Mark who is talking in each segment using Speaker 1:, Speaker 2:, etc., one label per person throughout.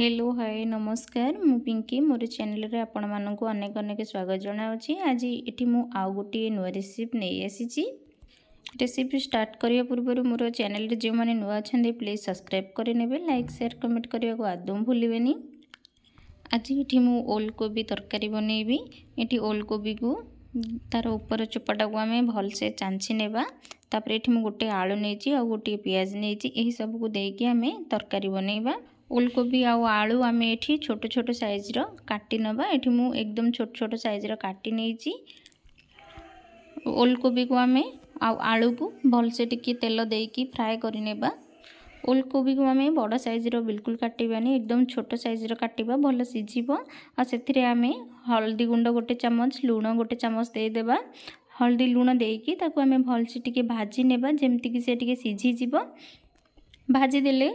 Speaker 1: Hello hi नमस्कार मु पिंकी मोर channel रे आपण मानक अनेक अनेक स्वागत जनावछि। आज एठी मु आउ गोटे नुआ रेसिपी नहीं आसी। रेसिपी स्टार्ट करिया पूर्व मोर चैनल रे जो माने नुआ अछंदे प्लीज सब्सक्राइब करे नेबे, लाइक शेयर कमेंट करिया को आदम भूलिबेनी। आज एठी मु ओल कोबी तरकारी बनेबी। एठी ओल कोबी को तार ऊपर चोपाटा को आमे भल से चांची नेबा। तापर एठी मु गोटे आलू नेची आ गोटे प्याज नेची, एही सब को देकी आमे तरकारी बनेबा। ओलकोबी आउ आलू आम एठी छोट छोट साइज रो काटी नबा। एठी मु एकदम छोट छोट साइज रो काटी नेची। ओलकोबी को आमे आउ आलू को भल से टिके तेल देकी फ्राई करि नेबा। ओलकोबी को आमे बड़ साइज रो बिल्कुल काटिबानी, एकदम छोट साइज रो काटिबा, भल सिझिबो। आ सेथिरे आमे हल्दी गुंड गोटे चमच, लूण गोटे चमच दे देबा। हल्दी लूण देकी ताको आमे भल से टिके भाजी नेबा, जेमति कि से टिके सिझी जिवो। भाजी देले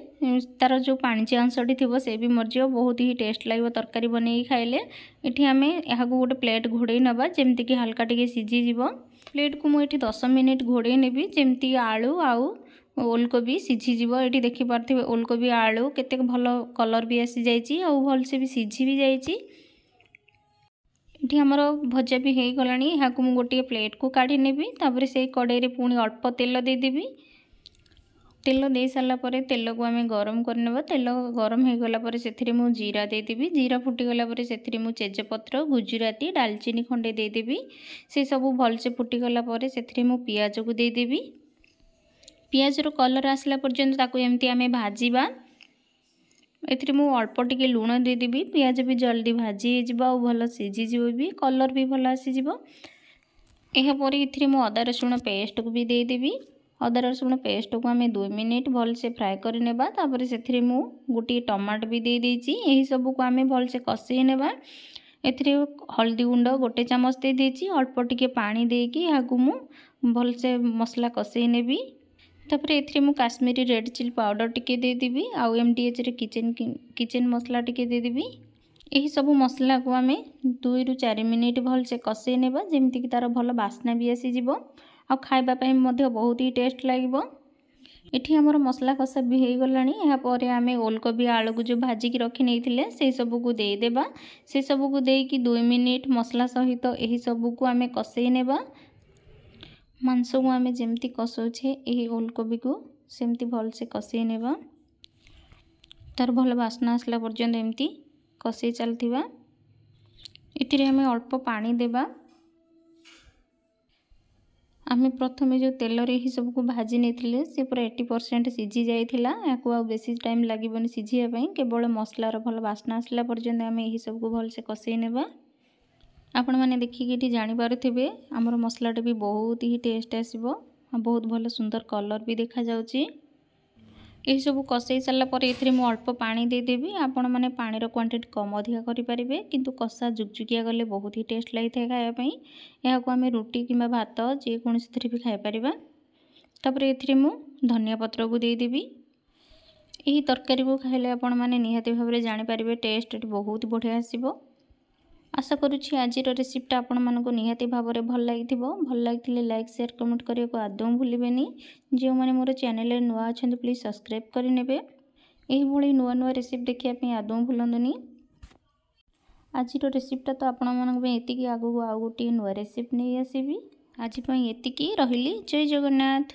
Speaker 1: तार जो पाणीचिया अंशटी थी से भी मरज, बहुत ही टेस्ट लगे तरकारी बन खाइले। ये आम यहाँ गोटे प्लेट घोड़े नवा, जमती कि हल्का टिके सिझीज। प्लेट को मुझे 10 मिनिट घोड़े नेबी, जमती आलू आउ ओलकोबी सिझीज। ये देखिपे ओलकोबी आलू केते भल कलर भी आसी जाइए, आउ भल से भी सिझी भी जाइए। ये आमर भजा भी हो गला। यहाँ को मुझे गोटे प्लेट को काढ़ी नेबी। तापर से कड़ाई पुणी अल्प तेल देदेवी। तेल दे सारा पर तेल को आम गरम करने। तेल गरम हो गला पर से मु जीरा देदेवी। जीरा फुटीगला से मु तेजपत्र, गुजराती, डालचीनी खंडे देदेवी। से सब भल से फुटीगला पर से मु पियाज को देदेवी। पियाज रो कलर आसला पर्यंत ताको एमती आमे भाजीबा। एथिरे मु अल्प टिके लूण देदेवी। पियाज भी जल्दी भाजी हो भल सिझी भी, कलर भी भल आसी। यापर ये मु अदा रसुण पेस्ट को भी देदेवी। अदा रसुण पेस्ट को आम 2 मिनिट भल से फ्राए कर नेबा। तापर से मु गोटे टमाट भी दे देछि। एही सब को आम भल से कषे नेबा। एथिरे हल्दी गुंड गोटे चमच दे देछि। अल्प टिके पानी देकी यहाँ को मु भल से मसला कषे नेबी। तापर एथिरे मु काश्मीरी रेड चिली पाउडर टिके दे देबी। आउ एमडीएच रे किचन मसला टिके दे देबी। एही सब मसला को आम 2 ରୁ 4 मिनिट भल से कषे नेबा, जेमती कि तार भल बास्ना भी आसी जिवो। आ खाइबा पई मध्य बहुत ही टेस्ट लागिबो। एठी हमर मसला कषा भी हो गलानी। यहाँ पर आम ओलकोबी आलू को जो भाजी की रखी नहीं से सब को दे देबा। से सब को देकी 2 मिनिट मसला सहित एही सब को आम कषे नेबा। मांस को आम जेमती कषौछे एही ओलकोबी को सेमती भल से कषे नेबा। तार भल बास्ना आसला पर्यंत एमती कषे चलथिबा। एथिरे आम अल्प पानी देबा। आम प्रथम जो तेल रे ही सब को भाजी नहीं से पूरा 80% सिझी जाइथिला। याकू आ बेसी टाइम लागिबोनी सिझिया पई, केवल मसलार भल बास्ना आसला पर्यंत आम यही सब को भल से कषे नेबा। आपण माने देखिक ये जानी पारुथिबे हमर मसलाटा भी बहुत ही टेस्ट आसीबो। बहुत भल सुंदर कलर भी देखा जाउची। यही सब कषे सारा पर ये मु अल्प पानी देदेवी। आपण मैंने पानी क्वांटिटी कम अधिका करें, किंतु कषा जुकजुकिया गले बहुत ही टेस्ट लगी था खायापी। यहाँ को आम रुटी कि भात जेकोसी भी खाईपर। तापर ये मु धनिया पत्र को देदेवी। यही तरकारी को खाइले आपण मैंने निहाती भाव में जानीपर टेस्ट बहुत बढ़िया आसीबो। आशा करुँची आज रेसिपीटा आपण मानक निहाती भाव में भल लगी। भल लगी लाइक शेयर कमेंट करने को आदम भूलिबेनी। जो मैंने मोर चैनल नुआ अच्छा प्लीज सब्सक्राइब करेंगे। यही नुआ नुआ रेसिपी देखिए आदम भूलुनी। आज रेसिपीटा तो आपण मानक आगू आउ गोटे नुआ रेसिपी नहीं आसबि। आज एतिकी रहिली। जय जगन्नाथ।